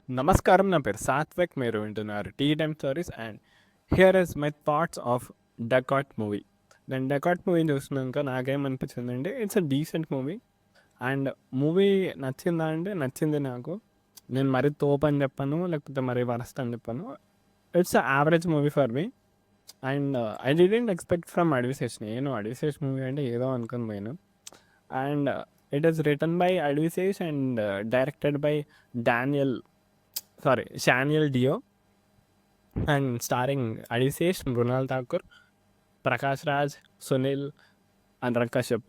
నమస్కారం. నా పేరు సాత్విక్. మీరు వింటున్నారు tea time stories and here is my thoughts of Dacoit movie. నేను డకాట్ మూవీ చూసినాక నాకేమనిపించిందంటే it's a decent movie. And movie నచ్చిందా అంటే నచ్చింది నాకు. నేను మరీ తోపు అని చెప్పాను, లేకపోతే మరీ వరస్ట్ అని చెప్పాను. It's average movie for me. And I didn't expect from Adivi Sesh. నేను అడ్విసేష్ మూవీ అంటే ఏదో అనుకుని పోయాను. And it is written by Adivi Sesh and directed by Daniel Shaneil Deo and starring Adivi Sesh, Mrunal Thakur, Prakash Raj, Sunil, Anurag Kashyap.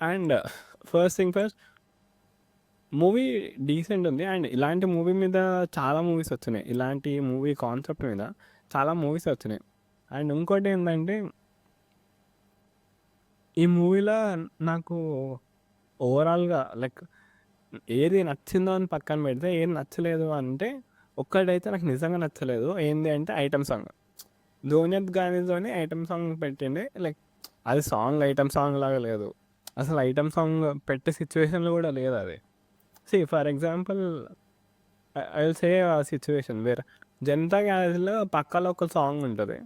And first thing first, movie decent ఉంది. అండ్ ఇలాంటి మూవీ మీద చాలా మూవీస్ వచ్చినాయి. ఇలాంటి మూవీ కాన్సెప్ట్ మీద చాలా మూవీస్ వచ్చినాయి. అండ్ ఇంకోటి ఏంటంటే, ఈ మూవీలో నాకు ఓవరాల్గా లైక్ ఏది నచ్చిందో అని పక్కన పెడితే, ఏది నచ్చలేదు అంటే ఒక్కటైతే నాకు నిజంగా నచ్చలేదు. ఏంది అంటే ఐటమ్ సాంగ్. ధోనిత్ గానితోని ఐటమ్ సాంగ్ పెట్టిండే. లైక్ అది సాంగ్ ఐటమ్ సాంగ్ లాగా లేదు. అసలు ఐటమ్ సాంగ్ పెట్టే సిచ్యువేషన్లో కూడా లేదు అది. For example I will say a situation where Janatha గ్యారేజ్లో పక్కా లోకల్ సాంగ్ ఉంటుంది.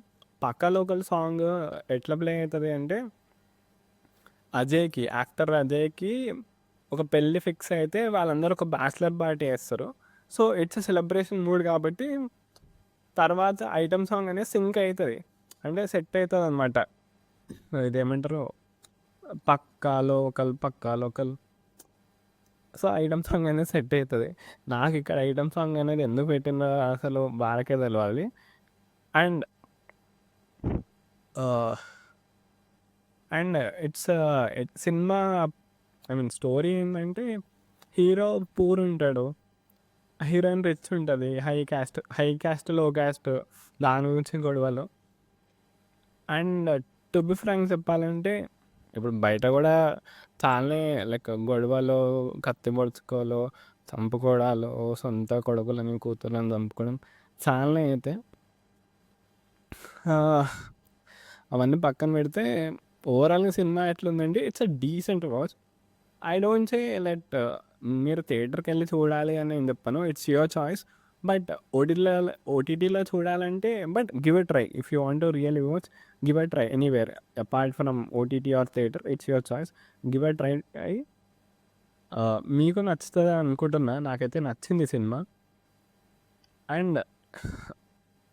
పక్కా లోకల్ సాంగ్ ఎట్లా ప్లే అవుతుంది అంటే, యాక్టర్ అజయ్కి ఒక పెళ్ళి ఫిక్స్ అయితే వాళ్ళందరూ ఒక బ్యాచిలర్ పార్టీ వేస్తారు. సో ఇట్స్ సెలబ్రేషన్ మూడ్ కాబట్టి తర్వాత ఐటమ్ సాంగ్ అనేది సింక్ అవుతుంది, అంటే సెట్ అవుతుంది అనమాట. ఇదేమంటారు, పక్కా లోకల్. సో ఐటమ్ సాంగ్ అనేది సెట్ అవుతుంది. నాకు ఇక్కడ ఐటమ్ సాంగ్ అనేది ఎందుకు పెట్టిందో అసలు బాలకే తెలియాలి. And and it's cinema, I mean story ఏంటంటే, హీరో పూర్ ఉంటాడు, హీరోయిన్ రిచ్ ఉంటుంది. హై క్యాస్ట్ లో క్యాస్ట్, దాని గురించి గొడవలు. అండ్ టు బి ఫ్రాంక్ చెప్పాలంటే, ఇప్పుడు బయట కూడా చాలానే లైక్ గొడవలు, కత్తి పొడుచుకోలు, చంపుకోవడాలు, సొంత కొడుకులని కూతుర్లని చంపుకోవడం చాలానే అయితే, అవన్నీ పక్కన పెడితే ఓవరాల్గా సినిమా ఎట్లుందంటే it's a decent watch. I don't say light మీరు థియేటర్కి వెళ్ళి చూడాలి అని నేను చెప్పాను, ఇట్స్ యువర్ చాయిస్. బట్ ఓటీటీలో చూడాలంటే, but give a try. If you want to really watch, give a try anywhere apart from OTT or theatre. It's your choice, give a try. మీకు నచ్చుతుంది అనుకుంటున్నా. నాకైతే నచ్చింది సినిమా. అండ్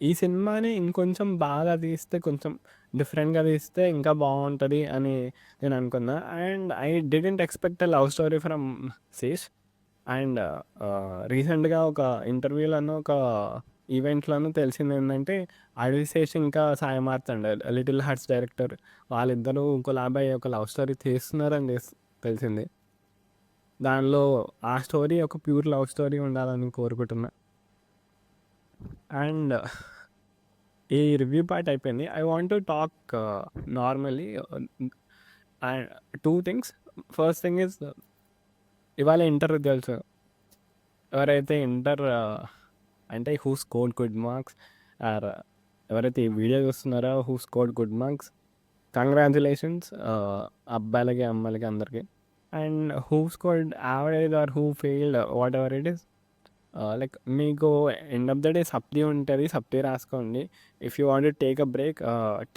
ఈ సినిమాని ఇంకొంచెం బాగా తీస్తే, కొంచెం డిఫరెంట్గా తీస్తే ఇంకా బాగుంటుంది అని నేను అనుకున్నా. And I didn't expect a love story from Sesh. And రీసెంట్గా ఒక ఇంటర్వ్యూలోనూ, ఒక ఈవెంట్లోనూ తెలిసింది ఏంటంటే, అడిశేష్ ఇంకా Sai Marthand, Little Hearts director, వాళ్ళిద్దరూ కొలాబ్ అయ్యి ఒక లవ్ స్టోరీ తీస్తున్నారని తెలిసింది. దానిలో ఆ స్టోరీ ఒక ప్యూర్ లవ్ స్టోరీ ఉండాలని కోరుకుంటున్నా. అండ్ ఈ రివ్యూ పార్ట్ అయిపోయింది. I want to talk normally and two things. First thing is, ఇవాళ ఇంటర్ రిజల్ట్స్. ఎవరైతే ఇంటర్ అంటే who scored good marks, or ఎవరైతే ఈ వీడియో చూస్తున్నారో who scored good marks, congratulations, అబ్బాయిలకి అమ్మాయిలకి అందరికీ. And who scored average or who failed, whatever it is, like మీకు end of the day supply ఉంటుంది, సప్లీ రాసుకోండి. If you want take a break,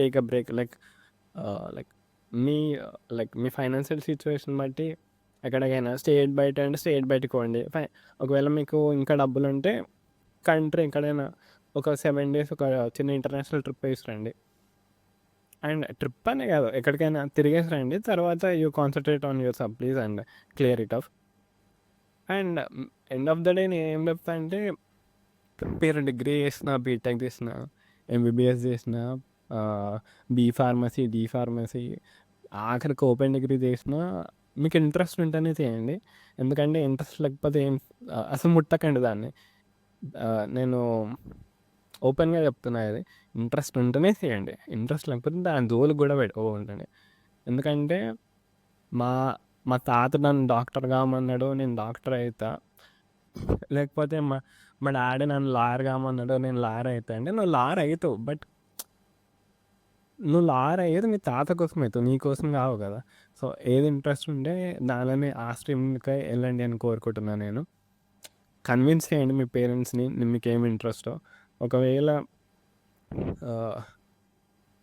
take a break. Like me me financial situation బట్టి ఎక్కడికైనా state బయట అంటే state బయటకు పోండి. ఒకవేళ మీకు ఇంకా డబ్బులు ఉంటే కంట్రీ ఎక్కడైనా ఒక 7 days ఒక చిన్న ఇంటర్నేషనల్ ట్రిప్ వేసి రండి. అండ్ ట్రిప్ అనే కాదు, ఎక్కడికైనా తిరిగేసి రండి. తర్వాత you concentrate on your supplies and clear it of. And end of the day నేను ఏం చెప్తా అంటే, పేరు డిగ్రీ చేసిన, బీటెక్ చేసిన, ఎంబీబీఎస్ చేసిన, బీ ఫార్మసీ, డి ఫార్మసీ, ఆఖరికి ఓపెన్ డిగ్రీ చేసిన, మీకు ఇంట్రెస్ట్ ఉంటేనే చేయండి. ఎందుకంటే ఇంట్రెస్ట్ లేకపోతే ఏం అసలు ముట్టకండి దాన్ని. నేను ఓపెన్గా చెప్తున్నా, ఇది ఇంట్రెస్ట్ ఉంటేనే చేయండి. ఇంట్రెస్ట్ లేకపోతే దాని జోలికి కూడా ఉండండి. ఎందుకంటే మా మా తాత నన్ను డాక్టర్ కామన్నాడు, నేను డాక్టర్ అవుతా. లేకపోతే మా డాడీ నన్ను లాయర్ కామన్నాడు, నేను లాయర్ అవుతా. అంటే నువ్వు లాయర్ అవుతావు, బట్ నువ్వు లాయర్ అయ్యేది మీ తాత కోసం అవుతావు, నీ కోసం కావు కదా. సో ఏది ఇంట్రెస్ట్ ఉంటే దానిలోనే ఆ స్ట్రీమ్కి వెళ్ళండి అని కోరుకుంటున్నాను నేను. కన్విన్స్ చేయండి మీ పేరెంట్స్‌ని మీకేమి ఇంట్రెస్టో. ఒకవేళ ఆహ్,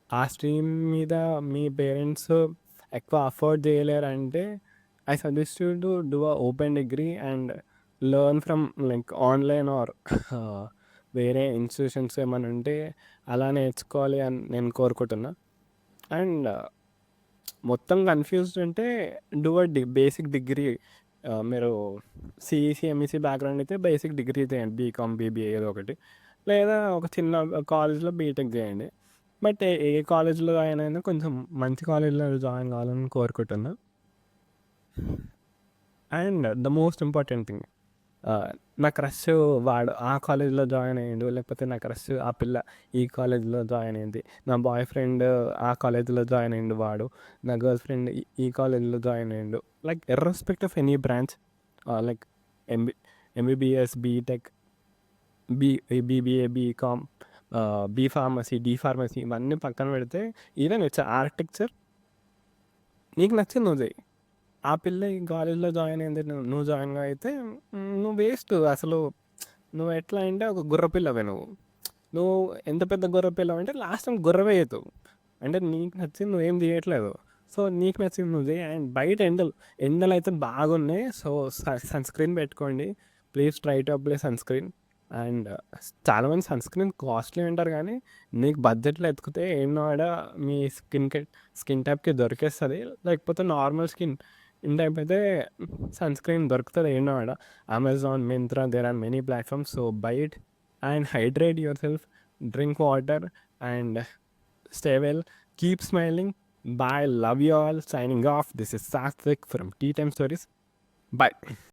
ఆ స్ట్రీమ్ మీద మీ పేరెంట్స్ ఎక్కువ అఫోర్డ్ చేయలేరంటే I suggest you to do a open degree and learn from like online or వేరే ఇన్‌స్టిట్యూషన్స్ ఏమన్నా ఉంటే అలా నేర్చుకోవాలి అని నేను కోరుకుంటున్నా. అండ్ మొత్తం కన్‌ఫ్యూజ్డ్ ఉంటే డూ అ బేసిక్ డిగ్రీ. మీరు సీఈసీ, ఎంఈసీ బ్యాక్‌గ్రౌండ్ అయితే బేసిక్ డిగ్రీ చేయండి. బీకామ్, బీబీఏ ఏదో ఒకటి. లేదా ఒక చిన్న కాలేజ్‌లో బీటెక్ చేయండి. బట్ ఏ ఏ కాలేజ్‌లో జాయిన్ అయినా కొంచెం మంచి కాలేజ్‌లో జాయిన్ కావాలని కోరుకుంటున్నా. And the most important thing, నా క్రష్ వాడు ఆ కాలేజ్‌లో జాయిన్ అయ్యిండు. లేకపోతే నా క్రష్ ఆ పిల్ల ఈ కాలేజ్‌లో జాయిన్ అయింది. నా బాయ్ ఫ్రెండ్ ఆ కాలేజ్‌లో జాయిన్ అయ్యిండు వాడు. నా గర్ల్ ఫ్రెండ్ ఈ కాలేజ్‌లో జాయిన్ అయ్యిండు. Like irrespective of any branch, like MB MBBS, BTech, B BBA, BCom, B pharmacy, D pharmacy ఇవన్నీ పక్కన పెడితే ఈవెన్ ఇట్స్ ఆర్కిటెక్చర్, నీకు నచ్చింది నువ్వు చెయ్యి. ఆ పిల్ల ఈ కాలేజ్‌లో జాయిన్ అయింది. నువ్వు జాయిన్ అయితే నువ్వు వేస్ట్ అసలు. నువ్వు ఎట్లా అంటే ఒక గుర్రపిల్లవే నువ్వు. నువ్వు ఎంత పెద్ద గుర్రపిల్లవంటే లాస్ట్ టైం గుర్రవే అయితావు. అంటే నీకు నచ్చింది నువ్వేం చేయట్లేదు. సో, నీకు నచ్చింది నువ్వు చెయ్యి. అండ్ బయట ఎండలైతే బాగున్నాయి. సో, సన్ స్క్రీన్ పెట్టుకోండి. Please try to apply sunscreen. And చాలామంది సన్ స్క్రీన్ కాస్ట్లీ అంటారు కానీ నీకు బడ్జెట్లో ఎతికితే ఏం వాడ మీ స్కిన్ టైప్‌కి దొరికేస్తది. లేకపోతే నార్మల్ స్కిన్ టైప్ అయితే సన్ స్క్రీన్ దొరుకుతది ఏం వాడ. Amazon, Myntra, there are many platforms. So, buy it and hydrate yourself, drink water, and stay well. Keep smiling. Bye. Love you all. Signing off. This is Satvik from Tea Time Stories. Bye.